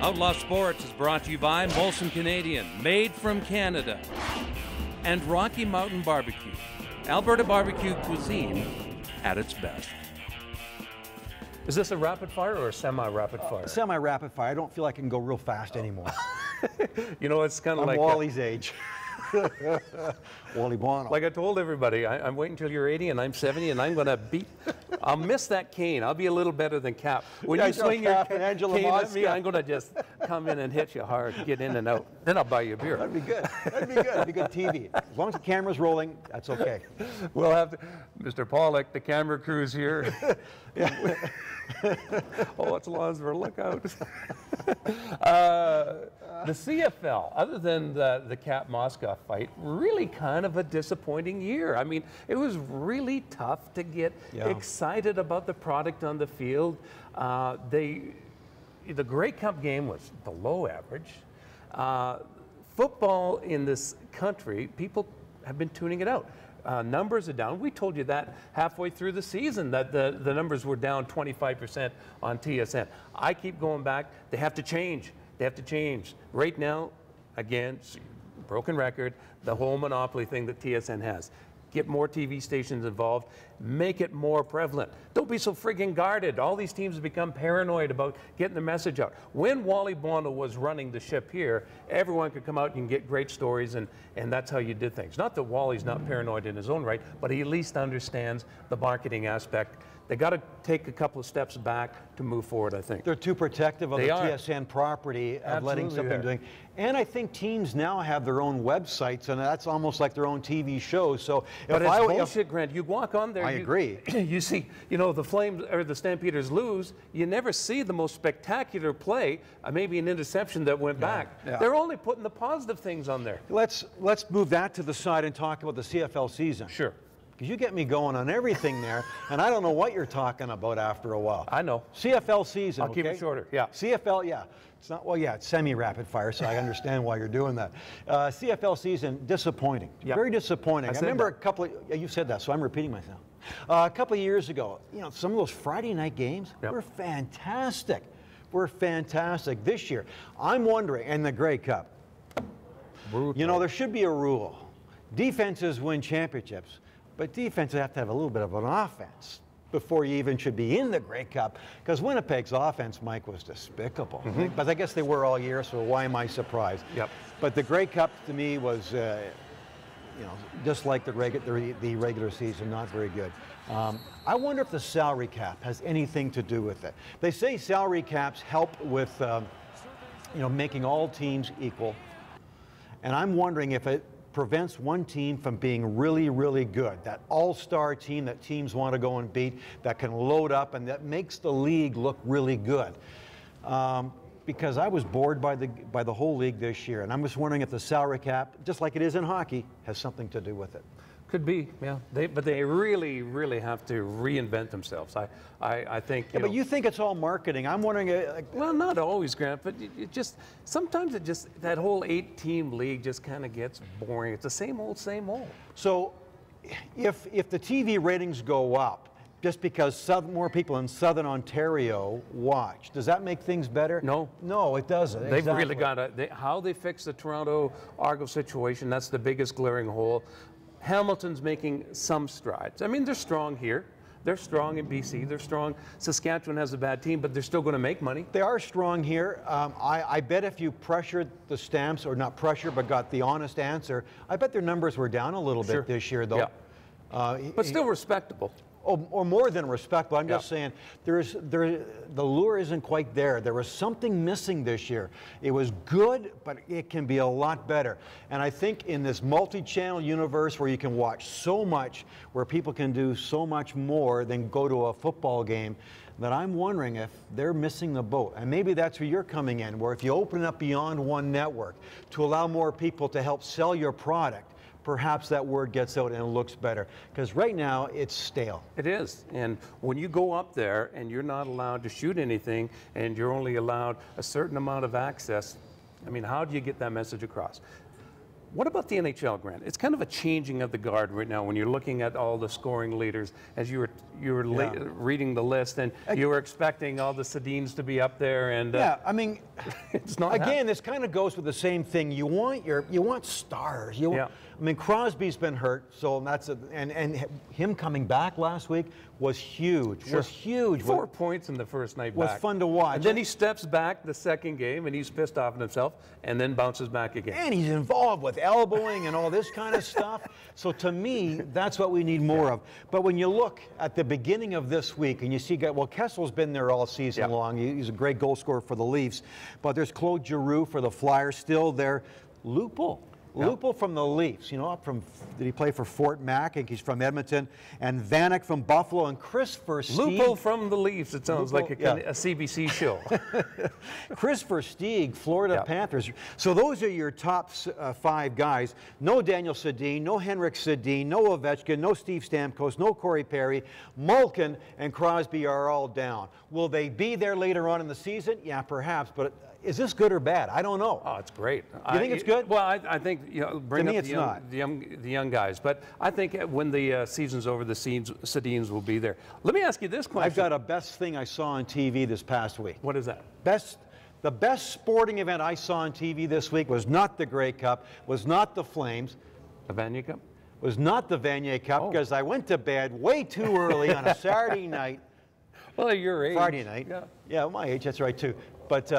Outlaw Sports is brought to you by Molson Canadian, made from Canada, and Rocky Mountain Barbecue, Alberta barbecue cuisine at its best. Is this a rapid fire or a semi-rapid fire? Semi-rapid fire. I don't feel I can go real fast anymore. You know, it's kind of like Wally's age. Wally Bono. Like I told everybody, I'm waiting until you're 80 and I'm 70 and I'm going to beat. I'll miss that cane. I'll be a little better than Cap. When you swing your cane at me, I'm going to just come in and hit you hard, get in and out. Then I'll buy you a beer. That'd be good. That'd be good. That'd be good TV. As long as the camera's rolling, that's okay. We'll have Mr. Pollock, the camera crew's here. Oh, it's Lonsver, look out. The CFL, other than the Cap Moscow fight, really kind of a disappointing year. I mean, it was really tough to get excited about the product on the field. The Grey Cup game was below average. Football in this country, people have been tuning it out. Numbers are down. We told you that halfway through the season, that the numbers were down 25% on TSN. I keep going back. They have to change. They have to change. Right now, again, broken record, the whole monopoly thing that TSN has. Get more TV stations involved, make it more prevalent. Don't be so friggin' guarded. All these teams have become paranoid about getting the message out. When Wally Bono was running the ship here, everyone could come out and get great stories, and that's how you did things. Not that Wally's not paranoid in his own right, but he at least understands the marketing aspect. They got to take a couple of steps back to move forward, I think. They're too protective of the TSN property of letting something doing. And I think teams now have their own websites, and that's almost like their own TV shows. So, but it's bullshit, Grant. You walk on there. I agree. You see, you know, the Flames or the Stampeders lose. You never see the most spectacular play. Maybe an interception that went back. Yeah. They're only putting the positive things on there. Let's move that to the side and talk about the CFL season. Sure. Because you get me going on everything there, and I don't know what you're talking about after a while. I know. CFL season, I'll keep it shorter, yeah. CFL, yeah. It's not, well, yeah, it's semi-rapid fire, so I understand why you're doing that. CFL season, disappointing. Yep. Very disappointing. I remember a couple of, you said that, so I'm repeating myself. A couple of years ago, you know, some of those Friday night games were fantastic. Were fantastic. This year, I'm wondering, and the Grey Cup, you know, there should be a rule. Defenses win championships. But defenses have to have a little bit of an offense before you even should be in the Grey Cup, because Winnipeg's offense, Mike, was despicable. But I guess they were all year, so why am I surprised? Yep. But the Grey Cup to me was, you know, just like the regular season, not very good. I wonder if the salary cap has anything to do with it. They say salary caps help with, you know, making all teams equal, and I'm wondering if it prevents one team from being really, really good. That all-star team that teams want to go and beat, that can load up, and that makes the league look really good. Because I was bored by the whole league this year, and I'm just wondering if the salary cap, just like it is in hockey, has something to do with it. Could be, yeah. But they really, really have to reinvent themselves. I think. But you think it's all marketing? I'm wondering. Well, not always, Grant. But it just sometimes that whole 8-team league just kind of gets boring. It's the same old, same old. So, if the TV ratings go up, just because more people in Southern Ontario watch, does that make things better? No. No, it doesn't. They've really got to. How they fix the Toronto-Argo situation, that's the biggest glaring hole. Hamilton's making some strides. I mean, they're strong here. They're strong in BC. They're strong. Saskatchewan has a bad team, but they're still going to make money. They are strong here. I bet if you pressured the Stamps, or not pressure, but got the honest answer, I bet their numbers were down a little bit this year, though. Yeah. But still respectable. Or more than respectful. I'm just saying the lure isn't quite there. There was something missing this year. It was good, but it can be a lot better. And I think in this multi-channel universe where you can watch so much, where people can do so much more than go to a football game, that I'm wondering if they're missing the boat. And maybe that's where you're coming in, where if you open it up beyond one network to allow more people to help sell your product, perhaps that word gets out and it looks better. Because right now, it's stale. It is. And when you go up there and you're not allowed to shoot anything and you're only allowed a certain amount of access, I mean, how do you get that message across? What about the NHL, Grant? It's kind of a changing of the guard right now when you're looking at all the scoring leaders. As you were reading the list, and you were expecting all the Sedins to be up there, and yeah, I mean, it's not. Again, this kind of goes with the same thing. You want stars. I mean, Crosby's been hurt, so that's and him coming back last week was huge. Was huge. 4 points in the first night back. Was fun to watch. And then he steps back the second game, and he's pissed off at himself, and then bounces back again. And he's involved with elbowing and all this kind of stuff. So to me, that's what we need more of. But when you look at the beginning of this week and you see, well, Kessel's been there all season long. He's a great goal scorer for the Leafs. But there's Claude Giroux for the Flyers still there. Lupul from the Leafs, up from, did he play for Fort Mac? I think he's from Edmonton. And Vanek from Buffalo, and Chris Versteeg. Lupul from the Leafs, it sounds like a CBC show. Chris Versteeg, Florida Panthers. So those are your top 5 guys. No Daniel Sedin, no Henrik Sedin, no Ovechkin, no Steve Stamkos, no Corey Perry. Malkin and Crosby are all down. Will they be there later on in the season? Yeah, perhaps, but is this good or bad? I don't know. Oh, it's great. You think it's good? Well, I think bring to me up the young guys. But I think when the season's over, the Sedins will be there. Let me ask you this question. I've got a best thing I saw on TV this past week. What is that? The best sporting event I saw on TV this week was not the Grey Cup, was not the Flames. The Vanier Cup? Was not the Vanier Cup because I went to bed way too early on a Saturday night. Well, your age. Friday night. Yeah, my age, that's right too. But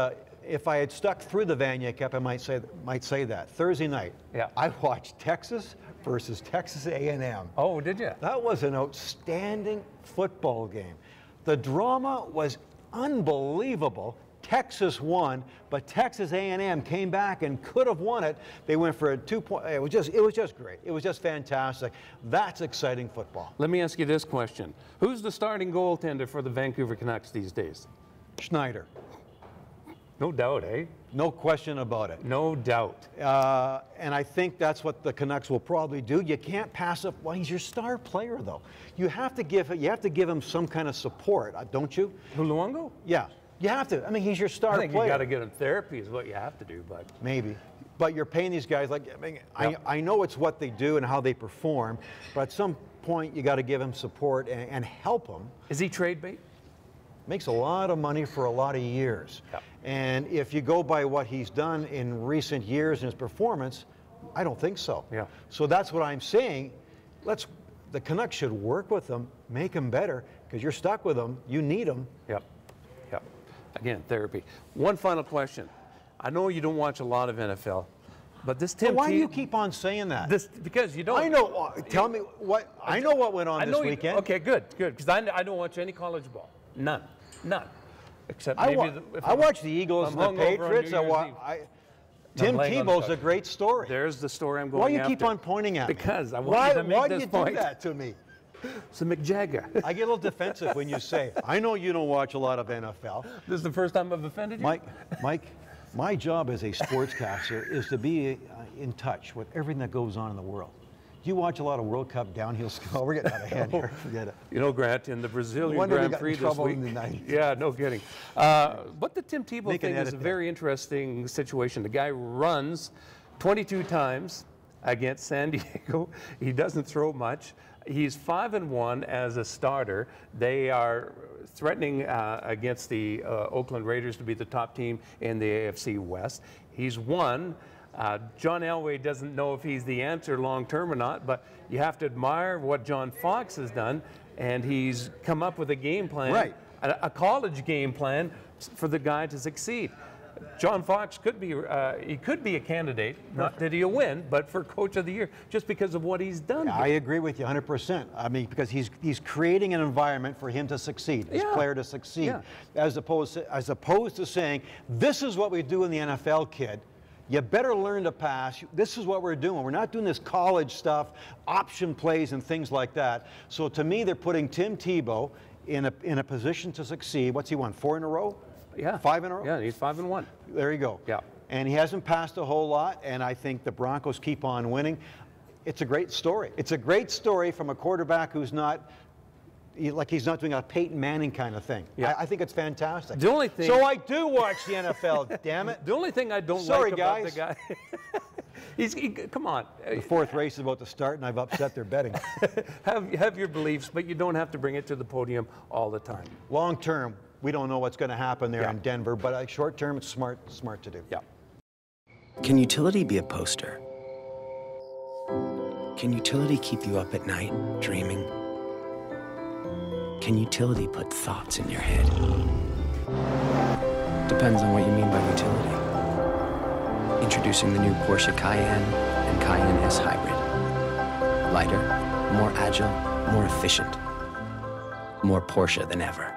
if I had stuck through the Vanier Cup, I might say that. Thursday night, I watched Texas versus Texas A&M. Oh, did you? That was an outstanding football game. The drama was unbelievable. Texas won, but Texas A&M came back and could have won it. They went for a 2-point. It was just great. It was just fantastic. That's exciting football. Let me ask you this question: who's the starting goaltender for the Vancouver Canucks these days? Schneider. No doubt, eh? No question about it. No doubt. And I think that's what the Canucks will probably do. You can't pass up. Well, he's your star player, though. You have to give him some kind of support, don't you? Luongo? Yeah, you have to. I mean, he's your star player. I think you got to get him therapy is what you have to do, but maybe. But you're paying these guys I know it's what they do and how they perform, but at some point you got to give him support and help him. Is he trade bait? Makes a lot of money for a lot of years. Yep. And if you go by what he's done in recent years in his performance, I don't think so. Yeah. So that's what I'm saying. The Canucks should work with him, make him better, because you're stuck with him. You need him. Yep. Again, therapy. One final question. I know you don't watch a lot of NFL, but this Tim Tebow. Why do you keep on saying that? Because you don't. I know. Tell me what. I know what went on this weekend. Okay, good. Because I don't watch any college ball. None. Except I maybe watch the Eagles and the Patriots. Tim Tebow's a great story. There's the story I'm going after. Why after. you keep on pointing at me? Because I want you to make this point. Why do you do that to me? It's a McJagger. I get a little defensive when you say, I know you don't watch a lot of NFL. This is the first time I've offended you? Mike, my job as a sportscaster is to be in touch with everything that goes on in the world. Do you watch a lot of World Cup downhill skiing? We're getting out of hand here. Forget it. Grant, in the Brazilian Grand Prix this week. Yeah, no kidding. But the Tim Tebow thing is a very interesting situation. The guy runs 22 times against San Diego. He doesn't throw much. He's 5-1 as a starter. They are threatening against the Oakland Raiders to be the top team in the AFC West. He's won. John Elway doesn't know if he's the answer long-term or not, but you have to admire what John Fox has done, and he's come up with a game plan, a college game plan for the guy to succeed. John Fox could be a candidate, not that he'll win, but for Coach of the Year, just because of what he's done. I agree with you 100%. I mean, because he's creating an environment for him to succeed, his player to succeed, as opposed to saying, this is what we do in the NFL, kid. You better learn to pass. This is what we're doing. We're not doing this college stuff, option plays and things like that. So to me, they're putting Tim Tebow in a position to succeed. What's he won, 4 in a row? Yeah. 5 in a row? Yeah, he's 5-1. There you go. Yeah. And he hasn't passed a whole lot, and I think the Broncos keep on winning. It's a great story. It's a great story from a quarterback who's not like he's not doing a Peyton Manning kind of thing. Yeah. I think it's fantastic. The only thing. So I do watch the NFL, damn it. The only thing I don't Sorry, like about guys. the guy. Come on. The fourth race is about to start, and I've upset their betting. have your beliefs, but you don't have to bring it to the podium all the time. Long term, we don't know what's going to happen there Yeah. in Denver, but short term, it's smart to do. Yeah. Can utility be a poster? Can utility keep you up at night, dreaming? Can utility put thoughts in your head? Depends on what you mean by utility. Introducing the new Porsche Cayenne and Cayenne S Hybrid. Lighter, more agile, more efficient. More Porsche than ever.